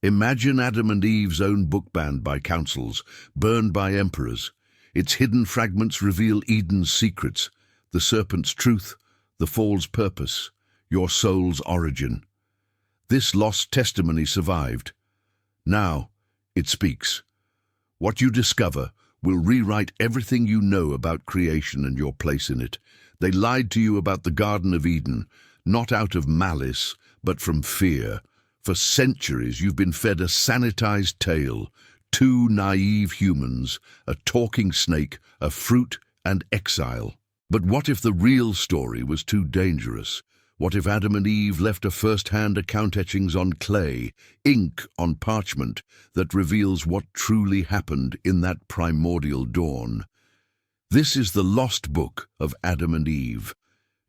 Imagine Adam and Eve's own book banned by councils, burned by emperors. Its hidden fragments reveal Eden's secrets, the serpent's truth, the fall's purpose, your soul's origin. This lost testimony survived. Now, it speaks. What you discover will rewrite everything you know about creation and your place in it. They lied to you about the Garden of Eden, not out of malice, but from fear. For centuries you've been fed a sanitized tale, two naive humans, a talking snake, a fruit, and exile. But what if the real story was too dangerous? What if Adam and Eve left a first-hand account etchings on clay, ink on parchment, that reveals what truly happened in that primordial dawn? This is the lost book of Adam and Eve.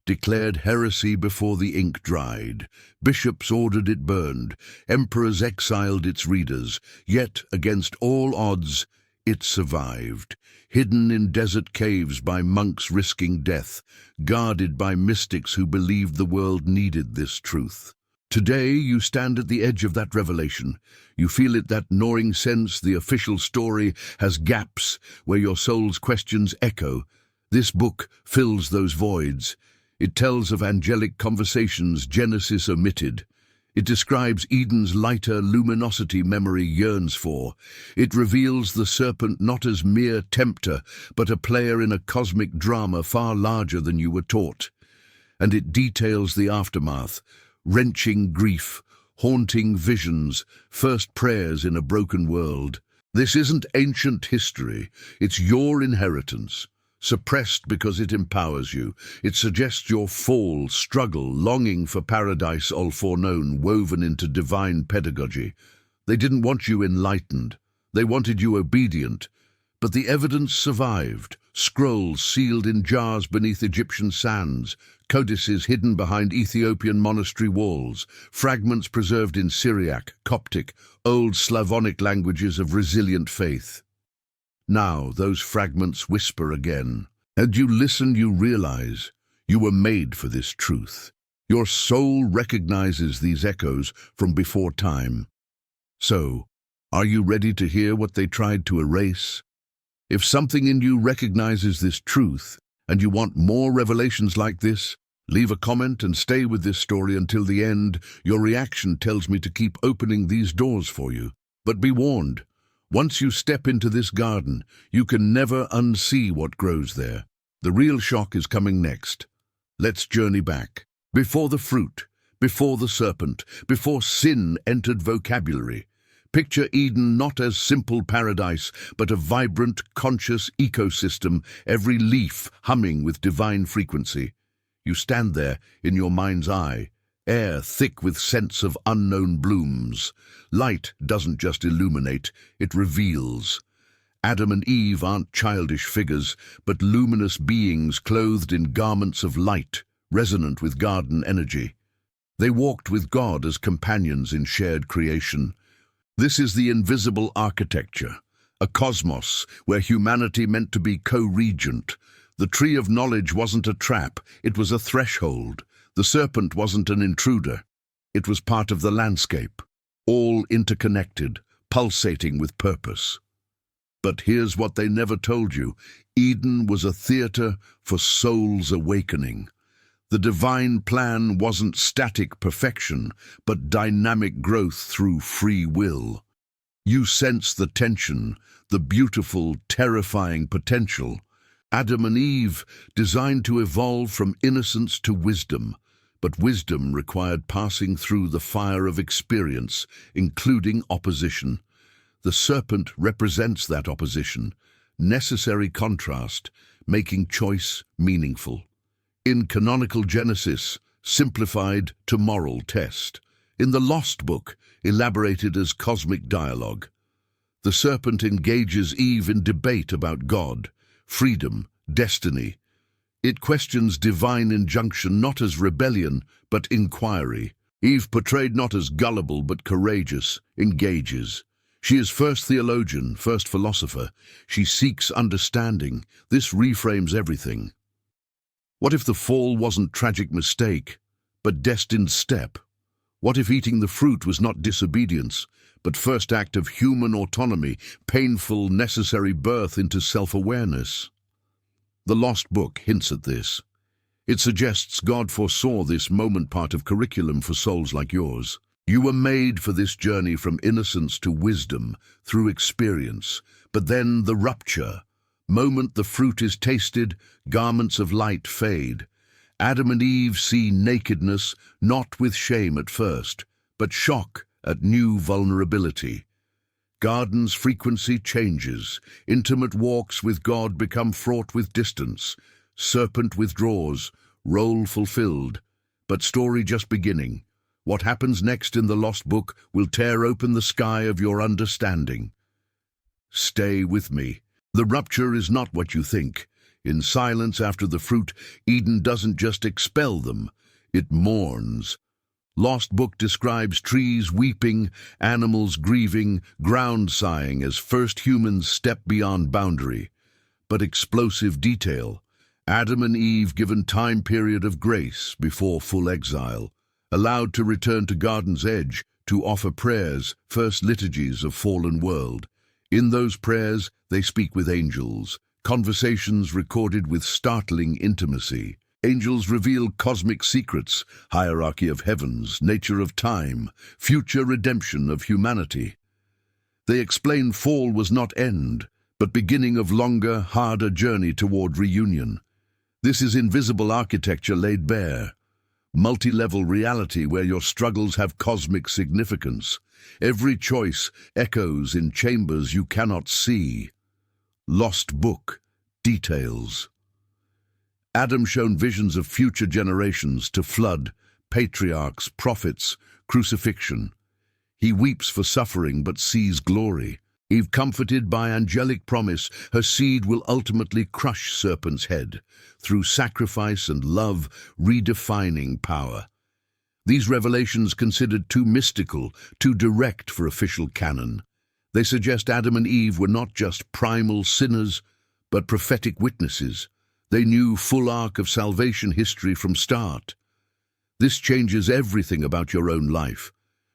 Declared heresy before the ink dried. Bishops ordered it burned. Emperors exiled its readers. Yet, against all odds, it survived. Hidden in desert caves by monks risking death. Guarded by mystics who believed the world needed this truth. Today, you stand at the edge of that revelation. You feel it, that gnawing sense the official story has gaps where your soul's questions echo. This book fills those voids. It tells of angelic conversations Genesis omitted. It describes Eden's lighter luminosity memory yearns for. It reveals the serpent not as mere tempter, but a player in a cosmic drama far larger than you were taught. And it details the aftermath, wrenching grief, haunting visions, first prayers in a broken world. This isn't ancient history, it's your inheritance. Suppressed because it empowers you. It suggests your fall, struggle, longing for paradise all foreknown, woven into divine pedagogy. They didn't want you enlightened. They wanted you obedient. But the evidence survived. Scrolls sealed in jars beneath Egyptian sands, codices hidden behind Ethiopian monastery walls, fragments preserved in Syriac, Coptic, old Slavonic languages of resilient faith. Now those fragments whisper again. As you listen, you realize you were made for this truth. Your soul recognizes these echoes from before time. So, are you ready to hear what they tried to erase? If something in you recognizes this truth, and you want more revelations like this, leave a comment and stay with this story until the end. Your reaction tells me to keep opening these doors for you. But be warned. Once you step into this garden, you can never unsee what grows there. The real shock is coming next. Let's journey back. Before the fruit, before the serpent, before sin entered vocabulary. Picture Eden not as simple paradise, but a vibrant, conscious ecosystem, every leaf humming with divine frequency. You stand there in your mind's eye, air thick with scents of unknown blooms. Light doesn't just illuminate, it reveals. Adam and Eve aren't childish figures, but luminous beings clothed in garments of light, resonant with garden energy. They walked with God as companions in shared creation. This is the invisible architecture, a cosmos where humanity meant to be co-regent. The tree of knowledge wasn't a trap, it was a threshold. The serpent wasn't an intruder. It was part of the landscape, all interconnected, pulsating with purpose. But here's what they never told you. Eden was a theater for soul's awakening. The divine plan wasn't static perfection, but dynamic growth through free will. You sense the tension, the beautiful, terrifying potential. Adam and Eve, designed to evolve from innocence to wisdom, but wisdom required passing through the fire of experience, including opposition. The serpent represents that opposition, necessary contrast, making choice meaningful. In canonical Genesis, simplified to moral test. In the Lost Book, elaborated as cosmic dialogue. The serpent engages Eve in debate about God, freedom, destiny. It questions divine injunction not as rebellion, but inquiry. Eve, portrayed not as gullible but courageous, engages. She is first theologian, first philosopher. She seeks understanding. This reframes everything. What if the fall wasn't tragic mistake, but destined step? What if eating the fruit was not disobedience, but first act of human autonomy, painful, necessary birth into self-awareness. The Lost Book hints at this. It suggests God foresaw this moment part of curriculum for souls like yours. You were made for this journey from innocence to wisdom, through experience. But then the rupture. Moment the fruit is tasted, garments of light fade. Adam and Eve see nakedness, not with shame at first, but shock at new vulnerability. Garden's frequency changes. Intimate walks with God become fraught with distance. Serpent withdraws, role fulfilled. But story just beginning. What happens next in the Lost Book will tear open the sky of your understanding. Stay with me. The rupture is not what you think. In silence after the fruit, Eden doesn't just expel them, it mourns. Lost Book describes trees weeping, animals grieving, ground sighing as first humans step beyond boundary. But explosive detail. Adam and Eve given time period of grace before full exile, allowed to return to garden's edge to offer prayers, first liturgies of fallen world. In those prayers, they speak with angels, conversations recorded with startling intimacy. Angels reveal cosmic secrets, hierarchy of heavens, nature of time, future redemption of humanity. They explain fall was not end, but beginning of longer, harder journey toward reunion. This is invisible architecture laid bare. Multi-level reality where your struggles have cosmic significance. Every choice echoes in chambers you cannot see. Lost Book, details. Adam shown visions of future generations to flood, patriarchs, prophets, crucifixion. He weeps for suffering but sees glory. Eve comforted by angelic promise, her seed will ultimately crush serpent's head, through sacrifice and love, redefining power. These revelations considered too mystical, too direct for official canon. They suggest Adam and Eve were not just primal sinners, but prophetic witnesses. They knew full arc of salvation history from start. This changes everything about your own life.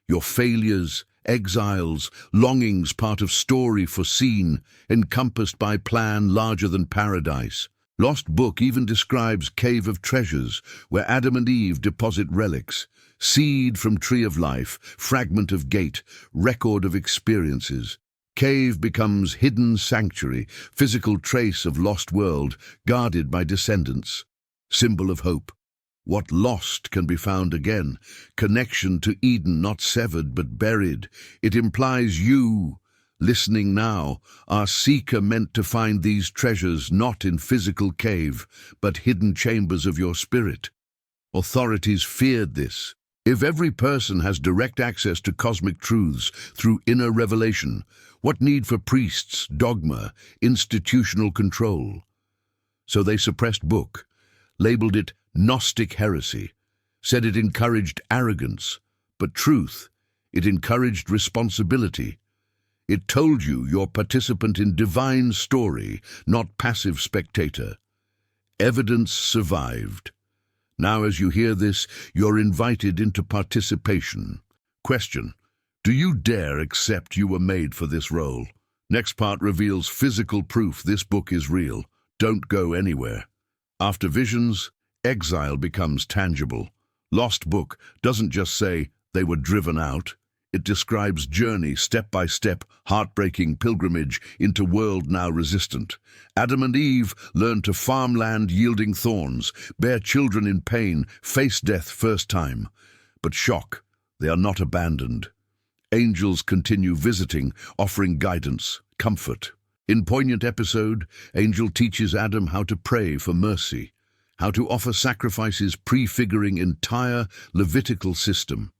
Your failures, exiles, longings part of story foreseen, encompassed by plan larger than paradise. Lost Book even describes cave of treasures, where Adam and Eve deposit relics, seed from tree of life, fragment of gate, record of experiences. Cave becomes hidden sanctuary, physical trace of lost world, guarded by descendants. Symbol of hope. What lost can be found again. Connection to Eden not severed but buried. It implies you, listening now, are seeker meant to find these treasures not in physical cave, but hidden chambers of your spirit. Authorities feared this. If every person has direct access to cosmic truths through inner revelation, what need for priests, dogma, institutional control? So they suppressed Book, labeled it Gnostic heresy, said it encouraged arrogance, but truth, it encouraged responsibility. It told you you're participant in divine story, not passive spectator. Evidence survived. Now as you hear this, you're invited into participation. Question: do you dare accept you were made for this role? Next part reveals physical proof this book is real. Don't go anywhere. After visions, exile becomes tangible. Lost Book doesn't just say they were driven out. It describes journey, step by step, heartbreaking pilgrimage into world now resistant. Adam and Eve learn to farm land yielding thorns, bear children in pain, face death first time. But shock, they are not abandoned. Angels continue visiting, offering guidance, comfort. In poignant episode, Angel teaches Adam how to pray for mercy, how to offer sacrifices prefiguring entire Levitical system.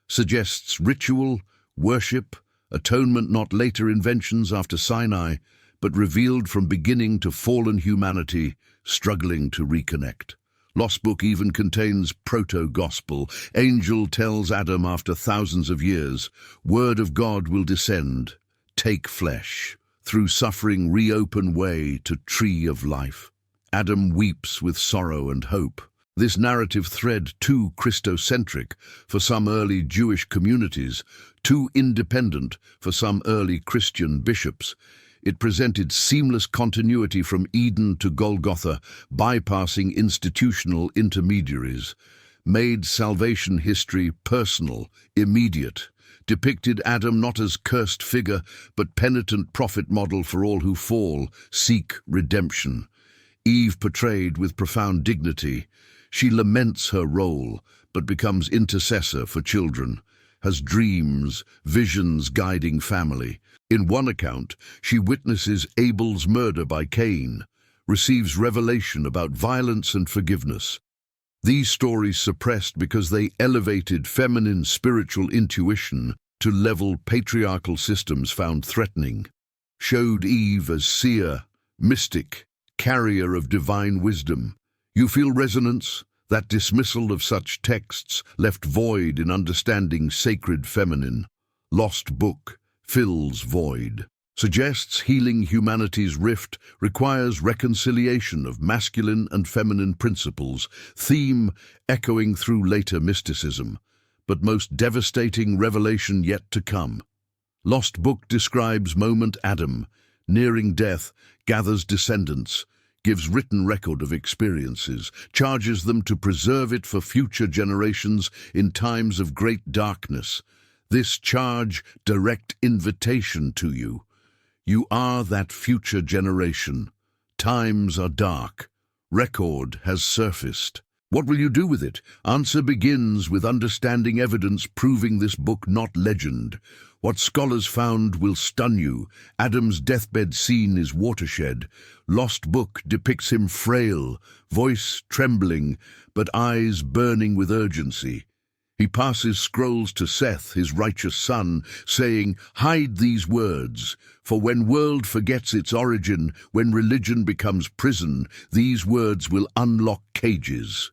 Suggests ritual, worship, atonement not later inventions after Sinai, but revealed from beginning to fallen humanity struggling to reconnect. Lost Book even contains proto-gospel. Angel tells Adam after thousands of years, word of God will descend, take flesh, through suffering reopen way to tree of life. Adam weeps with sorrow and hope. This narrative thread, too Christocentric for some early Jewish communities, too independent for some early Christian bishops, it presented seamless continuity from Eden to Golgotha, bypassing institutional intermediaries, made salvation history personal, immediate, depicted Adam not as cursed figure, but penitent prophet model for all who fall, seek redemption. Eve portrayed with profound dignity. She laments her role, but becomes intercessor for children, has dreams, visions guiding family. In one account, she witnesses Abel's murder by Cain, receives revelation about violence and forgiveness. These stories suppressed because they elevated feminine spiritual intuition to level patriarchal systems found threatening, showed Eve as seer, mystic, carrier of divine wisdom. You feel resonance? That dismissal of such texts left void in understanding sacred feminine. Lost book fills void. Suggests healing humanity's rift requires reconciliation of masculine and feminine principles, theme echoing through later mysticism, but most devastating revelation yet to come. Lost book describes moment Adam, nearing death, gathers descendants, gives written record of experiences, charges them to preserve it for future generations in times of great darkness. This charge, direct invitation to you. You are that future generation. Times are dark. Record has surfaced. What will you do with it? Answer begins with understanding evidence proving this book not legend. What scholars found will stun you. Adam's deathbed scene is watershed. Lost book depicts him frail, voice trembling, but eyes burning with urgency. He passes scrolls to Seth, his righteous son, saying, "Hide these words, for when world forgets its origin, when religion becomes prison, these words will unlock cages."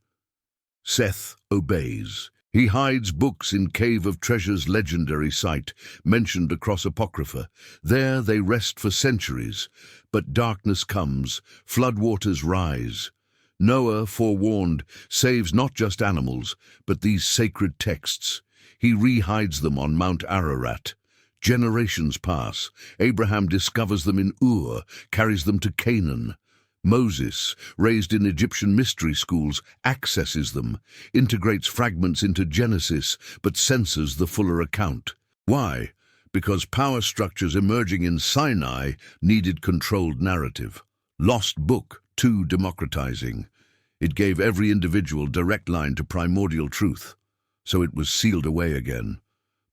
Seth obeys. He hides books in Cave of Treasures' legendary site, mentioned across Apocrypha. There they rest for centuries, but darkness comes, floodwaters rise. Noah, forewarned, saves not just animals, but these sacred texts. He rehides them on Mount Ararat. Generations pass. Abraham discovers them in Ur, carries them to Canaan. Moses, raised in Egyptian mystery schools, accesses them, integrates fragments into Genesis, but censors the fuller account. Why? Because power structures emerging in Sinai needed controlled narrative. Lost book, too democratizing. It gave every individual direct line to primordial truth, so it was sealed away again.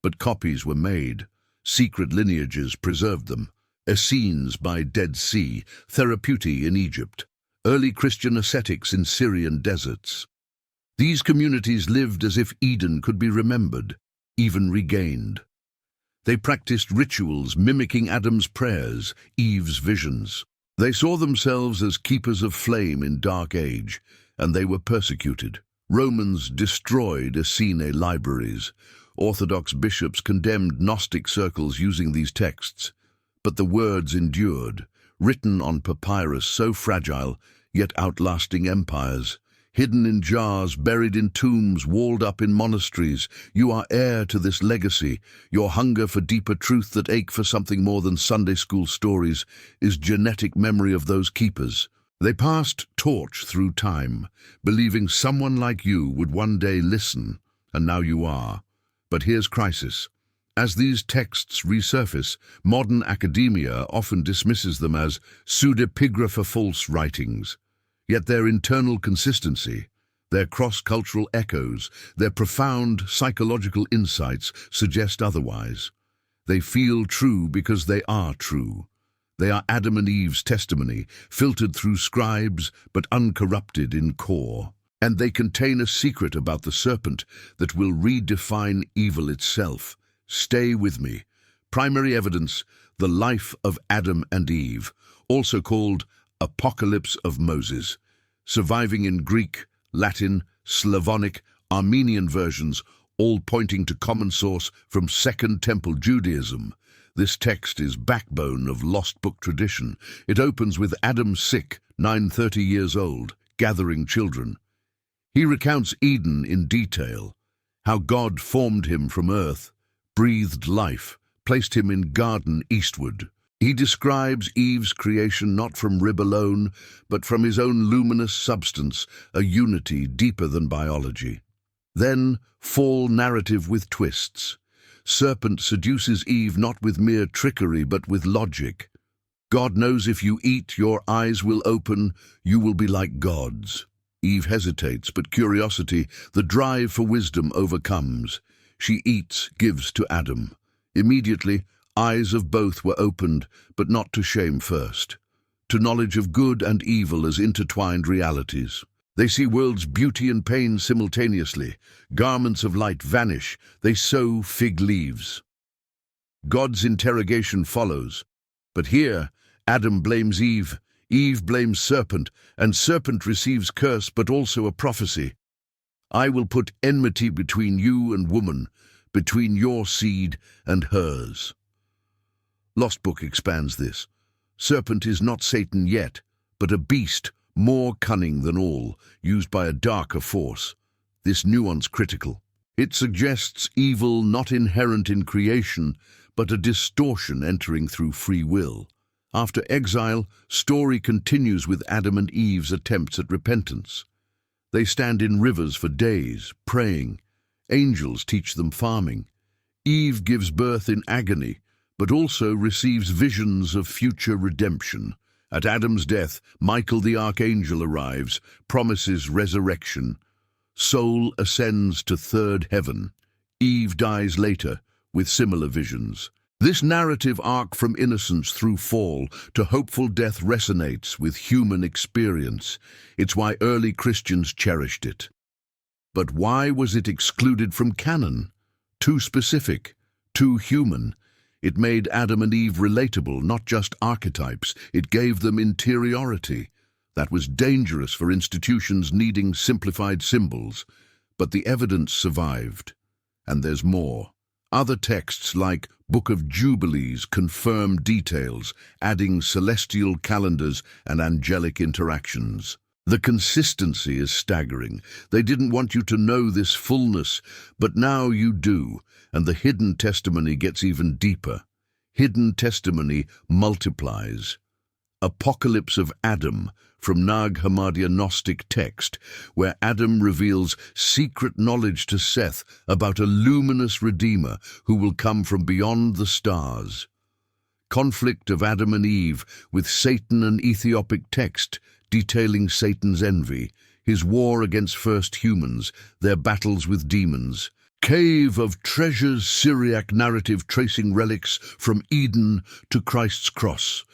But copies were made. Secret lineages preserved them. Essenes by Dead Sea, Therapeuti in Egypt, early Christian ascetics in Syrian deserts. These communities lived as if Eden could be remembered, even regained. They practiced rituals mimicking Adam's prayers, Eve's visions. They saw themselves as keepers of flame in dark age, and they were persecuted. Romans destroyed Essene libraries. Orthodox bishops condemned Gnostic circles using these texts. But the words endured, written on papyrus so fragile, yet outlasting empires. Hidden in jars, buried in tombs, walled up in monasteries, you are heir to this legacy. Your hunger for deeper truth that ache for something more than Sunday school stories is genetic memory of those keepers. They passed torch through time, believing someone like you would one day listen, and now you are. But here's crisis. As these texts resurface, modern academia often dismisses them as pseudepigrapha false writings. Yet their internal consistency, their cross-cultural echoes, their profound psychological insights suggest otherwise. They feel true because they are true. They are Adam and Eve's testimony, filtered through scribes but uncorrupted in core. And they contain a secret about the serpent that will redefine evil itself. Stay with me. Primary evidence, the life of Adam and Eve, also called Apocalypse of Moses, surviving in Greek, Latin, Slavonic, Armenian versions, all pointing to common source from Second Temple Judaism. This text is backbone of lost book tradition. It opens with Adam sick, 930 years old, gathering children. He recounts Eden in detail, how God formed him from earth, breathed life, placed him in garden eastward. He describes Eve's creation not from rib alone, but from his own luminous substance, a unity deeper than biology. Then, fall narrative with twists. Serpent seduces Eve not with mere trickery, but with logic. God knows if you eat, your eyes will open, you will be like gods. Eve hesitates, but curiosity, the drive for wisdom, overcomes. She eats, gives to Adam. Immediately, eyes of both were opened, but not to shame first, to knowledge of good and evil as intertwined realities. They see world's beauty and pain simultaneously. Garments of light vanish, they sow fig leaves. God's interrogation follows, but here Adam blames Eve, Eve blames serpent, and serpent receives curse but also a prophecy. I will put enmity between you and woman, between your seed and hers. Lost Book expands this. Serpent is not Satan yet, but a beast, more cunning than all, used by a darker force. This nuance critical. It suggests evil not inherent in creation, but a distortion entering through free will. After exile, story continues with Adam and Eve's attempts at repentance. They stand in rivers for days, praying. Angels teach them farming. Eve gives birth in agony, but also receives visions of future redemption. At Adam's death, Michael the archangel arrives, promises resurrection. Soul ascends to third heaven. Eve dies later, with similar visions. This narrative arc from innocence through fall to hopeful death resonates with human experience. It's why early Christians cherished it. But why was it excluded from canon? Too specific, too human. It made Adam and Eve relatable, not just archetypes. It gave them interiority. That was dangerous for institutions needing simplified symbols. But the evidence survived. And there's more. Other texts like Book of Jubilees confirm details, adding celestial calendars and angelic interactions. The consistency is staggering. They didn't want you to know this fullness, but now you do, and the hidden testimony gets even deeper. Hidden testimony multiplies. Apocalypse of Adam, from Nag Hammadi Gnostic text, where Adam reveals secret knowledge to Seth about a luminous Redeemer who will come from beyond the stars. Conflict of Adam and Eve with Satan and Ethiopic text, detailing Satan's envy, his war against first humans, their battles with demons. Cave of Treasures Syriac narrative tracing relics from Eden to Christ's cross.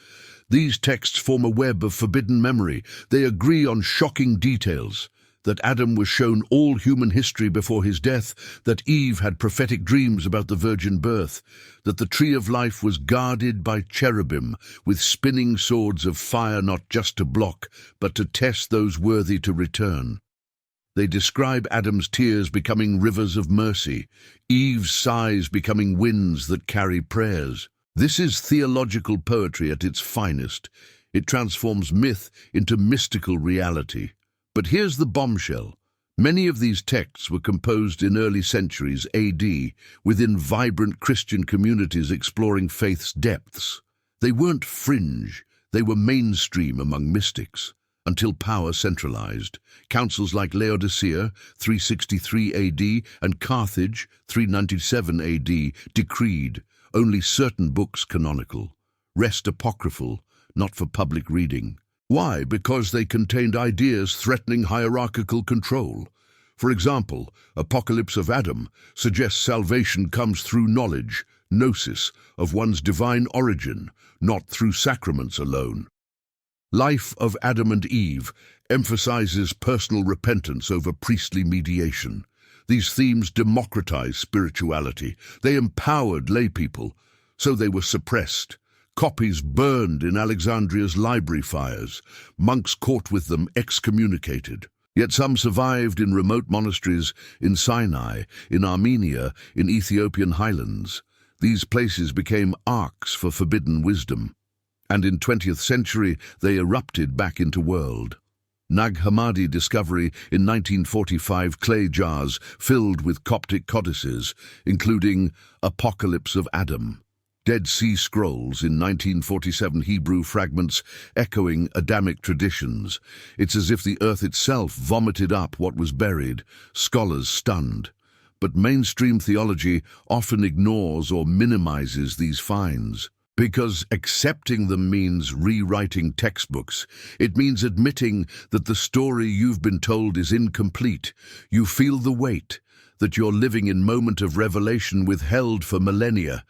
These texts form a web of forbidden memory. They agree on shocking details. That Adam was shown all human history before his death, that Eve had prophetic dreams about the virgin birth, that the tree of life was guarded by cherubim with spinning swords of fire not just to block, but to test those worthy to return. They describe Adam's tears becoming rivers of mercy, Eve's sighs becoming winds that carry prayers. This is theological poetry at its finest. It transforms myth into mystical reality. But here's the bombshell. Many of these texts were composed in early centuries AD, within vibrant Christian communities exploring faith's depths. They weren't fringe, they were mainstream among mystics, until power centralized. Councils like Laodicea, 363 AD, and Carthage, 397 AD, decreed only certain books canonical, rest apocryphal, not for public reading. Why? Because they contained ideas threatening hierarchical control. For example, Apocalypse of Adam suggests salvation comes through knowledge, gnosis, of one's divine origin, not through sacraments alone. Life of Adam and Eve emphasizes personal repentance over priestly mediation. These themes democratized spirituality. They empowered laypeople, so they were suppressed. Copies burned in Alexandria's library fires, monks caught with them excommunicated. Yet some survived in remote monasteries in Sinai, in Armenia, in Ethiopian highlands. These places became arks for forbidden wisdom, and in 20th century they erupted back into world. Nag Hammadi discovery in 1945, clay jars filled with Coptic codices, including Apocalypse of Adam. Dead Sea Scrolls in 1947, Hebrew fragments echoing Adamic traditions. It's as if the earth itself vomited up what was buried, scholars stunned. But mainstream theology often ignores or minimizes these finds. Because accepting them means rewriting textbooks. It means admitting that the story you've been told is incomplete. You feel the weight, that you're living in moment of revelation withheld for millennia.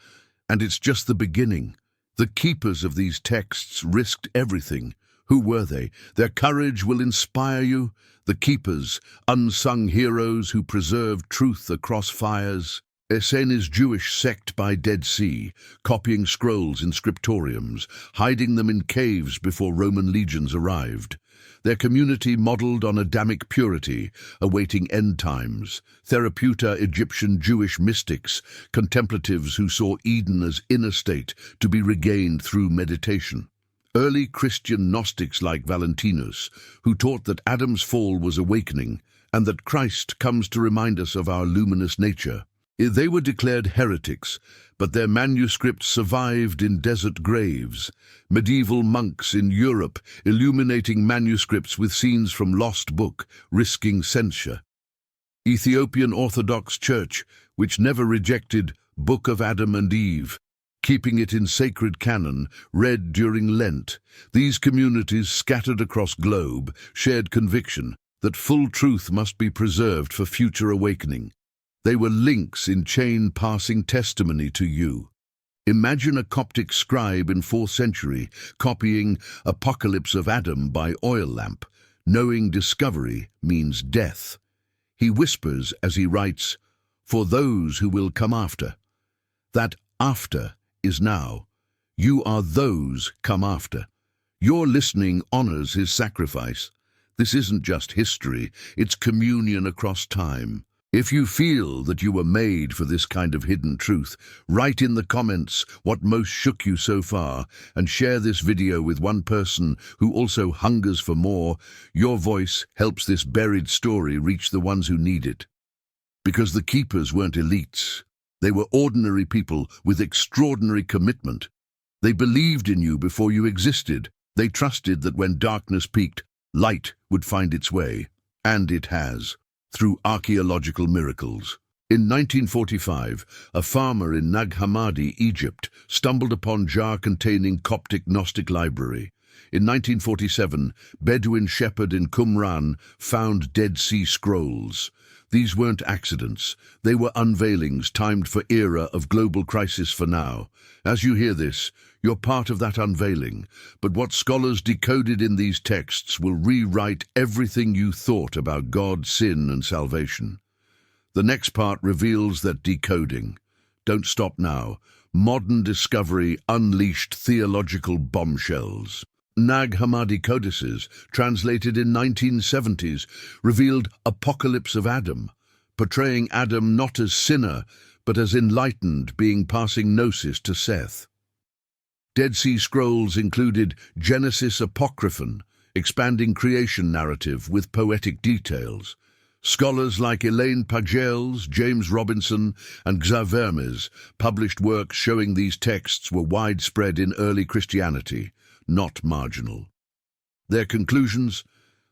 And it's just the beginning. The keepers of these texts risked everything. Who were they? Their courage will inspire you. The keepers, unsung heroes who preserved truth across fires. Essenes Jewish sect by Dead Sea, copying scrolls in scriptoriums, hiding them in caves before Roman legions arrived. Their community modelled on Adamic purity, awaiting end times. Therapeuta Egyptian Jewish mystics, contemplatives who saw Eden as inner state to be regained through meditation. Early Christian Gnostics like Valentinus, who taught that Adam's fall was awakening and that Christ comes to remind us of our luminous nature. They were declared heretics, but their manuscripts survived in desert graves. Medieval monks in Europe illuminating manuscripts with scenes from lost book, risking censure. Ethiopian Orthodox Church, which never rejected Book of Adam and Eve, keeping it in sacred canon, read during Lent. These communities scattered across globe shared conviction that full truth must be preserved for future awakening. They were links in chain passing testimony to you. Imagine a Coptic scribe in 4th century copying Apocalypse of Adam by oil lamp, knowing discovery means death. He whispers as he writes, "For those who will come after." That after is now. You are those come after. Your listening honors his sacrifice. This isn't just history, it's communion across time. If you feel that you were made for this kind of hidden truth, write in the comments what most shook you so far and share this video with one person who also hungers for more. Your voice helps this buried story reach the ones who need it. Because the keepers weren't elites. They were ordinary people with extraordinary commitment. They believed in you before you existed. They trusted that when darkness peaked, light would find its way. And it has. Through archaeological miracles. In 1945, a farmer in Nag Hammadi, Egypt, stumbled upon jar containing Coptic Gnostic library. In 1947, Bedouin shepherd in Qumran found Dead Sea Scrolls. These weren't accidents. They were unveilings timed for era of global crisis for now. As you hear this, you're part of that unveiling. But what scholars decoded in these texts will rewrite everything you thought about God, sin, and salvation. The next part reveals that decoding. Don't stop now. Modern discovery unleashed theological bombshells. Nag Hammadi codices, translated in 1970s, revealed Apocalypse of Adam, portraying Adam not as sinner, but as enlightened being passing gnosis to Seth. Dead Sea Scrolls included Genesis Apocryphon, expanding creation narrative with poetic details. Scholars like Elaine Pagels, James Robinson, and Xavermes published works showing these texts were widespread in early Christianity, not marginal. Their conclusions?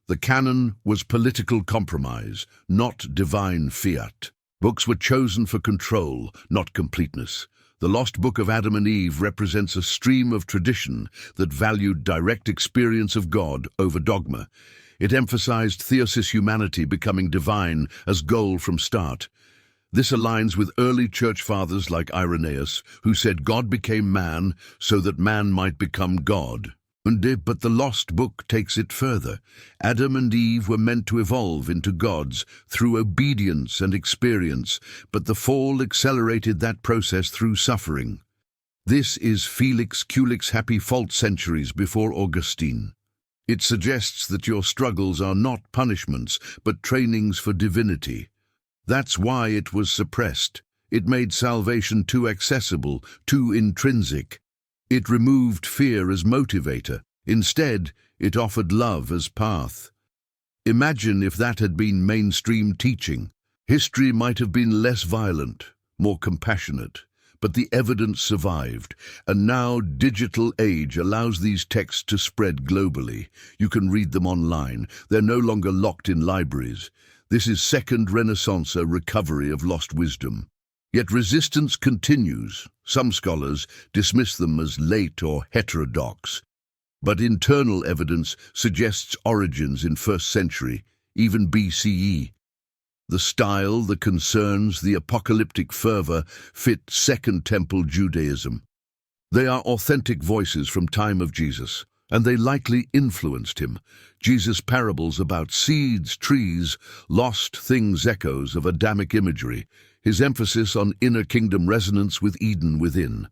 The canon was political compromise, not divine fiat. Books were chosen for control, not completeness. The lost book of Adam and Eve represents a stream of tradition that valued direct experience of God over dogma. It emphasized theosis humanity becoming divine as goal from start. This aligns with early church fathers like Irenaeus, who said God became man so that man might become God. But the lost book takes it further. Adam and Eve were meant to evolve into gods through obedience and experience, but the fall accelerated that process through suffering. This is Felix Kulik's Happy Fault centuries before Augustine. It suggests that your struggles are not punishments, but trainings for divinity. That's why it was suppressed. It made salvation too accessible, too intrinsic. It removed fear as motivator. Instead, it offered love as path. Imagine if that had been mainstream teaching. History might have been less violent, more compassionate, but the evidence survived, and now digital age allows these texts to spread globally. You can read them online. They're no longer locked in libraries. This is second Renaissance recovery of lost wisdom. Yet resistance continues. Some scholars dismiss them as late or heterodox, but internal evidence suggests origins in 1st century, even BCE. The style, the concerns, the apocalyptic fervor fit Second Temple Judaism. They are authentic voices from time of Jesus, and they likely influenced him. Jesus' parables about seeds, trees, lost things, echoes of Adamic imagery, his emphasis on inner kingdom resonance with Eden within.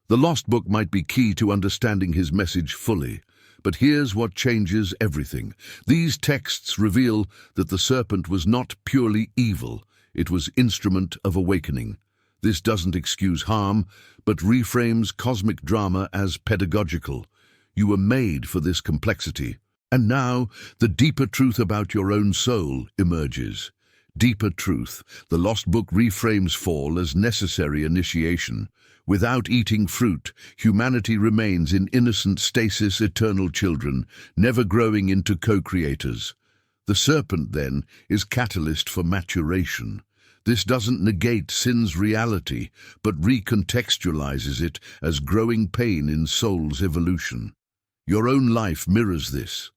The Lost Book might be key to understanding his message fully, but here's what changes everything. These texts reveal that the serpent was not purely evil, it was instrument of awakening. This doesn't excuse harm, but reframes cosmic drama as pedagogical. You were made for this complexity. And now, the deeper truth about your own soul emerges. Deeper truth. The Lost Book reframes fall as necessary initiation. Without eating fruit, humanity remains in innocent stasis, eternal children, never growing into co-creators. The serpent, then, is catalyst for maturation. This doesn't negate sin's reality, but recontextualizes it as growing pain in soul's evolution. Your own life mirrors this.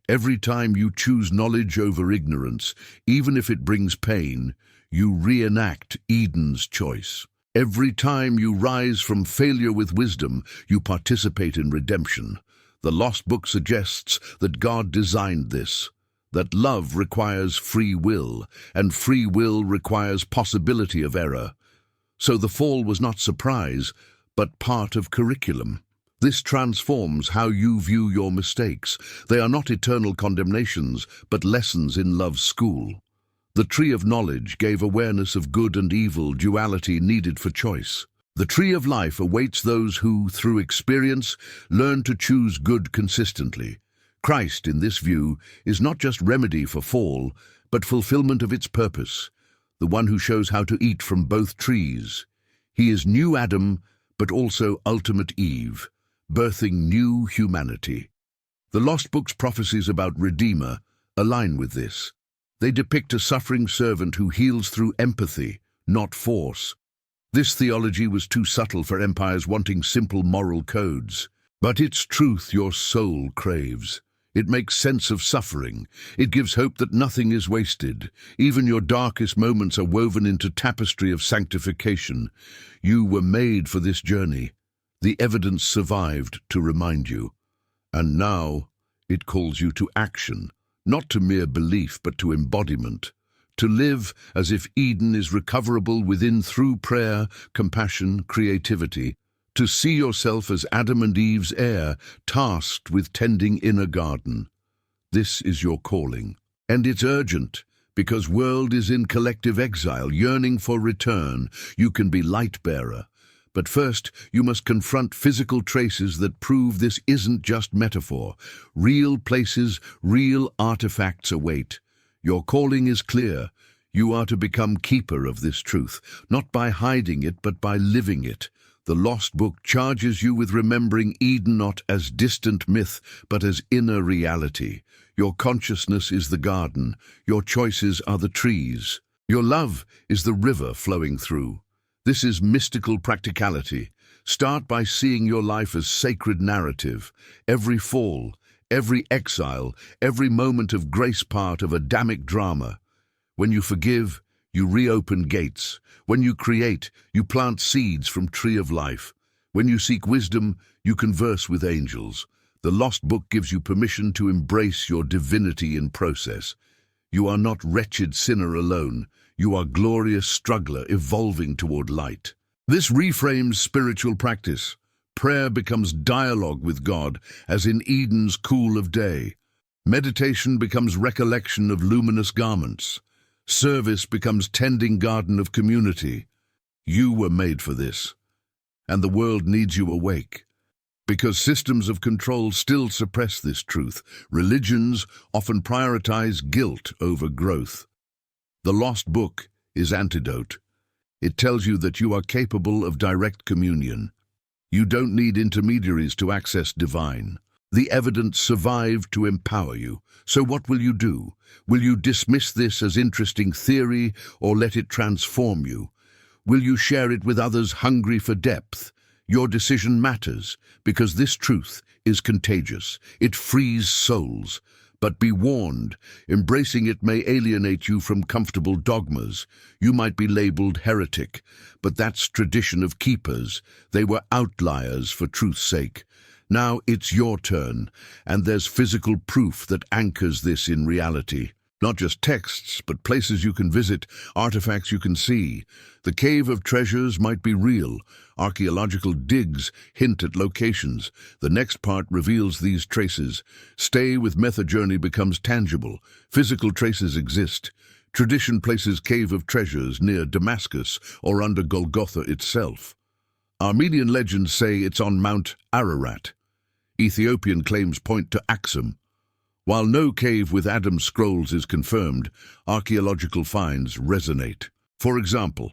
Every time you choose knowledge over ignorance, even if it brings pain, you reenact Eden's choice. Every time you rise from failure with wisdom, you participate in redemption. The Lost Book suggests that God designed this, that love requires free will, and free will requires possibility of error. So the fall was not surprise, but part of curriculum. This transforms how you view your mistakes. They are not eternal condemnations, but lessons in love's school. The tree of knowledge gave awareness of good and evil, duality needed for choice. The tree of life awaits those who, through experience, learn to choose good consistently. Christ, in this view, is not just remedy for fall, but fulfillment of its purpose, the one who shows how to eat from both trees. He is new Adam, but also ultimate Eve, birthing new humanity. The Lost Book's prophecies about Redeemer align with this. They depict a suffering servant who heals through empathy, not force. This theology was too subtle for empires wanting simple moral codes. But it's truth your soul craves. It makes sense of suffering. It gives hope that nothing is wasted. Even your darkest moments are woven into tapestry of sanctification. You were made for this journey. The evidence survived to remind you. And now it calls you to action, not to mere belief but to embodiment. To live as if Eden is recoverable within through prayer, compassion, creativity. To see yourself as Adam and Eve's heir, tasked with tending inner garden. This is your calling. And it's urgent, because world is in collective exile, yearning for return. You can be light-bearer. But first, you must confront physical traces that prove this isn't just metaphor. Real places, real artifacts await. Your calling is clear. You are to become keeper of this truth, not by hiding it, but by living it. The Lost Book charges you with remembering Eden not as distant myth, but as inner reality. Your consciousness is the garden. Your choices are the trees. Your love is the river flowing through. This is mystical practicality. Start by seeing your life as sacred narrative. Every fall, every exile, every moment of grace part of Adamic drama. When you forgive, you reopen gates. When you create, you plant seeds from tree of life. When you seek wisdom, you converse with angels. The Lost Book gives you permission to embrace your divinity in process. You are not wretched sinner alone. You are glorious struggler evolving toward light. This reframes spiritual practice. Prayer becomes dialogue with God, as in Eden's cool of day. Meditation becomes recollection of luminous garments. Service becomes tending garden of community. You were made for this, and the world needs you awake. Because systems of control still suppress this truth, religions often prioritize guilt over growth. The lost book is antidote. It tells you that you are capable of direct communion. You don't need intermediaries to access divine. The evidence survived to empower you. So what will you do? Will you dismiss this as interesting theory or let it transform you? Will you share it with others hungry for depth? Your decision matters, because this truth is contagious. It frees souls. But be warned, embracing it may alienate you from comfortable dogmas. You might be labeled heretic, but that's tradition of keepers. They were outliers for truth's sake. Now it's your turn, and there's physical proof that anchors this in reality. Not just texts, but places you can visit, artifacts you can see. The Cave of Treasures might be real. Archaeological digs hint at locations. The next part reveals these traces. Stay with Method Journey becomes tangible. Physical traces exist. Tradition places Cave of Treasures near Damascus or under Golgotha itself. Armenian legends say it's on Mount Ararat. Ethiopian claims point to Axum. While no cave with Adam's scrolls is confirmed, archaeological finds resonate. For example,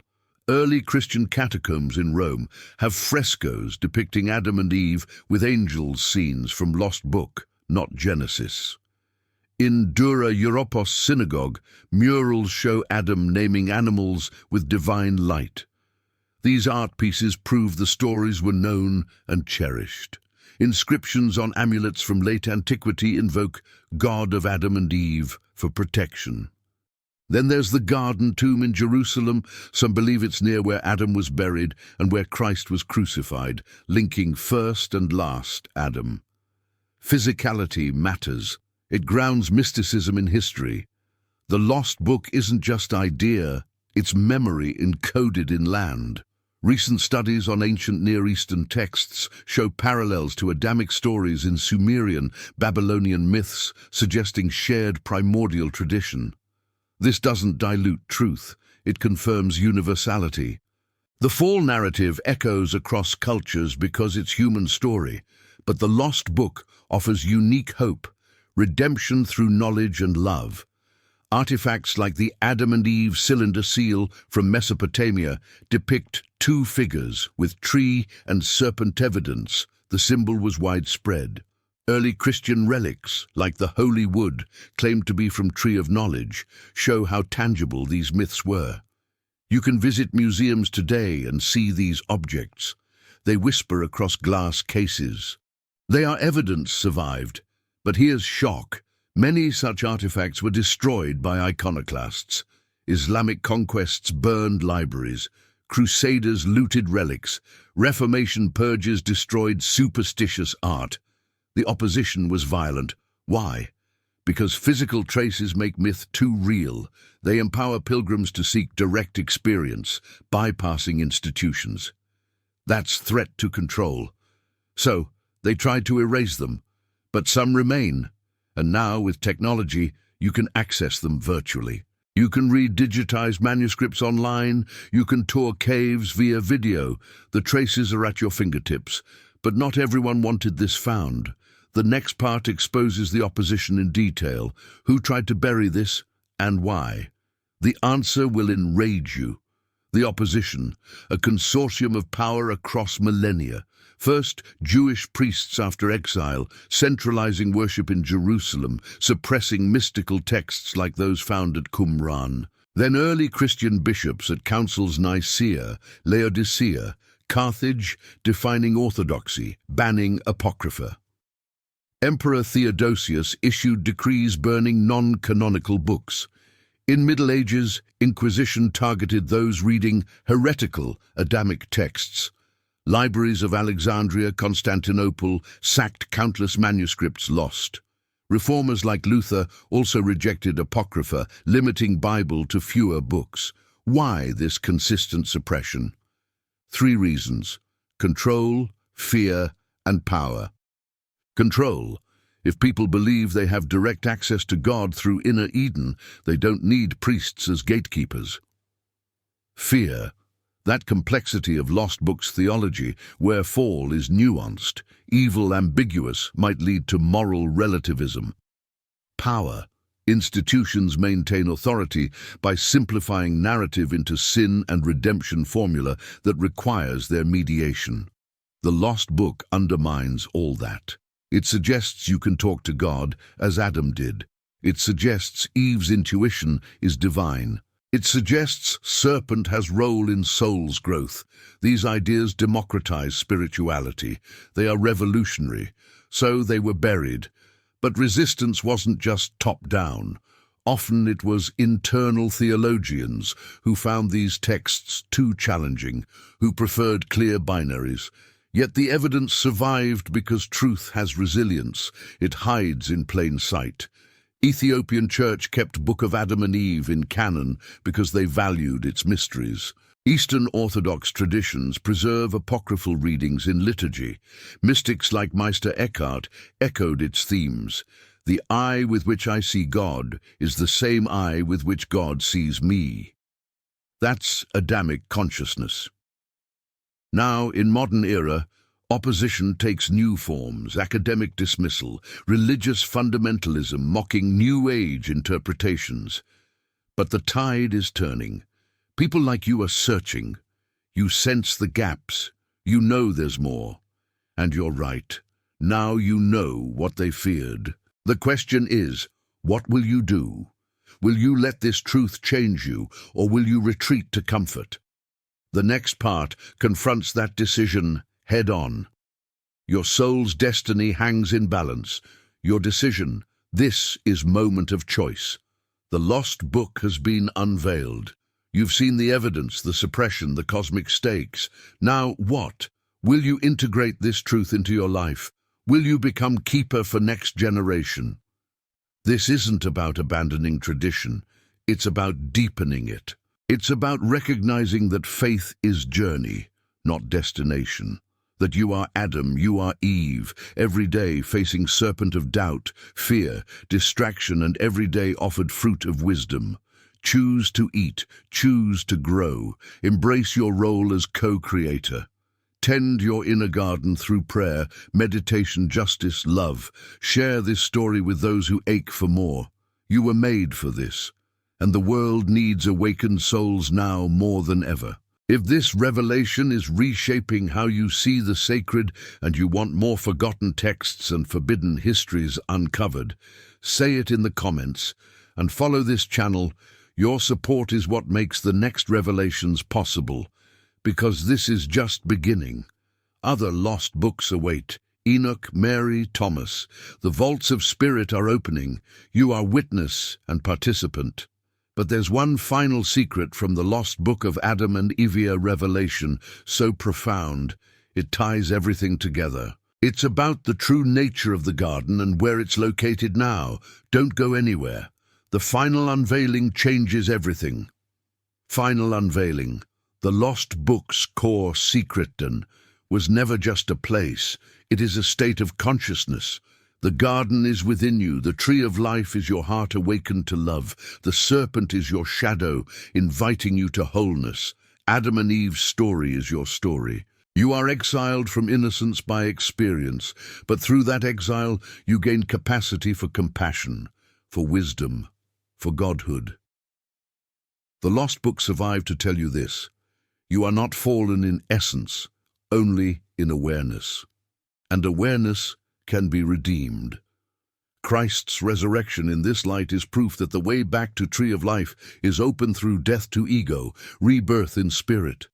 early Christian catacombs in Rome have frescoes depicting Adam and Eve with angels scenes from Lost Book, not Genesis. In Dura Europos synagogue, murals show Adam naming animals with divine light. These art pieces prove the stories were known and cherished. Inscriptions on amulets from late antiquity invoke God of Adam and Eve for protection. Then there's the Garden Tomb in Jerusalem. Some believe it's near where Adam was buried and where Christ was crucified, linking first and last Adam. Physicality matters. It grounds mysticism in history. The lost book isn't just idea, it's memory encoded in land. Recent studies on ancient Near Eastern texts show parallels to Adamic stories in Sumerian, Babylonian myths, suggesting shared primordial tradition. This doesn't dilute truth, it confirms universality. The fall narrative echoes across cultures because it's human story, but the lost book offers unique hope, redemption through knowledge and love. Artifacts like the Adam and Eve cylinder seal from Mesopotamia depict two figures with tree and serpent evidence. The symbol was widespread. Early Christian relics, like the holy wood, claimed to be from Tree of Knowledge, show how tangible these myths were. You can visit museums today and see these objects. They whisper across glass cases. They are evidence survived, but here's shock. Many such artifacts were destroyed by iconoclasts. Islamic conquests burned libraries. Crusaders looted relics. Reformation purges destroyed superstitious art. The opposition was violent. Why? Because physical traces make myth too real. They empower pilgrims to seek direct experience, bypassing institutions. That's threat to control. So, they tried to erase them, but some remain. And now, with technology, you can access them virtually. You can read digitized manuscripts online. You can tour caves via video. The traces are at your fingertips. But not everyone wanted this found. The next part exposes the opposition in detail. Who tried to bury this, and why? The answer will enrage you. The opposition, a consortium of power across millennia. First, Jewish priests after exile, centralizing worship in Jerusalem, suppressing mystical texts like those found at Qumran. Then early Christian bishops at councils Nicaea, Laodicea, Carthage, defining orthodoxy, banning apocrypha. Emperor Theodosius issued decrees burning non-canonical books. In Middle Ages, Inquisition targeted those reading heretical Adamic texts. Libraries of Alexandria, Constantinople sacked countless manuscripts lost. Reformers like Luther also rejected Apocrypha, limiting Bible to fewer books. Why this consistent suppression? 3 reasons: control, fear, and power. Control. If people believe they have direct access to God through inner Eden, they don't need priests as gatekeepers. Fear. That complexity of lost books theology, where fall is nuanced, evil ambiguous, might lead to moral relativism. Power. Institutions maintain authority by simplifying narrative into sin and redemption formula that requires their mediation. The lost book undermines all that. It suggests you can talk to God, as Adam did. It suggests Eve's intuition is divine. It suggests serpent has role in soul's growth. These ideas democratize spirituality. They are revolutionary. So they were buried. But resistance wasn't just top-down. Often it was internal theologians who found these texts too challenging, who preferred clear binaries. Yet the evidence survived because truth has resilience. It hides in plain sight. Ethiopian church kept Book of Adam and Eve in canon because they valued its mysteries. Eastern Orthodox traditions preserve apocryphal readings in liturgy. Mystics like Meister Eckhart echoed its themes. The eye with which I see God is the same eye with which God sees me. That's Adamic consciousness. Now, in modern era, opposition takes new forms: academic dismissal, religious fundamentalism mocking New Age interpretations. But the tide is turning. People like you are searching. You sense the gaps. You know there's more. And you're right. Now you know what they feared. The question is, what will you do? Will you let this truth change you, or will you retreat to comfort? The next part confronts that decision head on. Your soul's destiny hangs in balance. Your decision, this is moment of choice. The lost book has been unveiled. You've seen the evidence, the suppression, the cosmic stakes. Now what? Will you integrate this truth into your life? Will you become keeper for next generation? This isn't about abandoning tradition. It's about deepening it. It's about recognizing that faith is journey, not destination. That you are Adam, you are Eve, every day facing serpent of doubt, fear, distraction, and every day offered fruit of wisdom. Choose to eat, choose to grow, embrace your role as co-creator. Tend your inner garden through prayer, meditation, justice, love. Share this story with those who ache for more. You were made for this, and the world needs awakened souls now more than ever. If this revelation is reshaping how you see the sacred and you want more forgotten texts and forbidden histories uncovered, say it in the comments and follow this channel. Your support is what makes the next revelations possible, because this is just beginning. Other lost books await. Enoch, Mary, Thomas. The vaults of spirit are opening. You are witness and participant. But there's one final secret from the lost book of Adam and Eve revelation, so profound, it ties everything together. It's about the true nature of the garden and where it's located now. Don't go anywhere. The final unveiling changes everything. Final unveiling. The lost book's core secret was never just a place. It is a state of consciousness. The garden is within you. The tree of life is your heart awakened to love. The serpent is your shadow, inviting you to wholeness. Adam and Eve's story is your story. You are exiled from innocence by experience, but through that exile you gain capacity for compassion, for wisdom, for godhood. The lost book survived to tell you this: you are not fallen in essence, only in awareness. And awareness can be redeemed. Christ's resurrection in this light is proof that the way back to tree of life is open through death to ego, rebirth in spirit.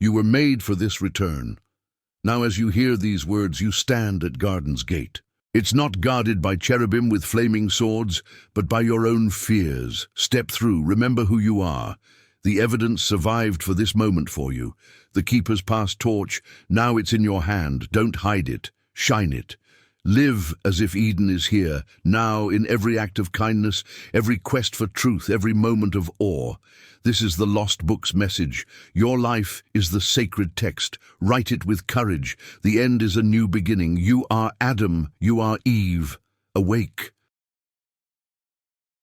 You were made for this return. Now as you hear these words, you stand at garden's gate. It's not guarded by cherubim with flaming swords, but by your own fears. Step through, remember who you are. The evidence survived for this moment for you. The keeper's passed torch, now it's in your hand. Don't hide it, shine it. Live as if Eden is here, now, in every act of kindness, every quest for truth, every moment of awe. This is the lost book's message. Your life is the sacred text. Write it with courage. The end is a new beginning. You are Adam, you are Eve. Awake.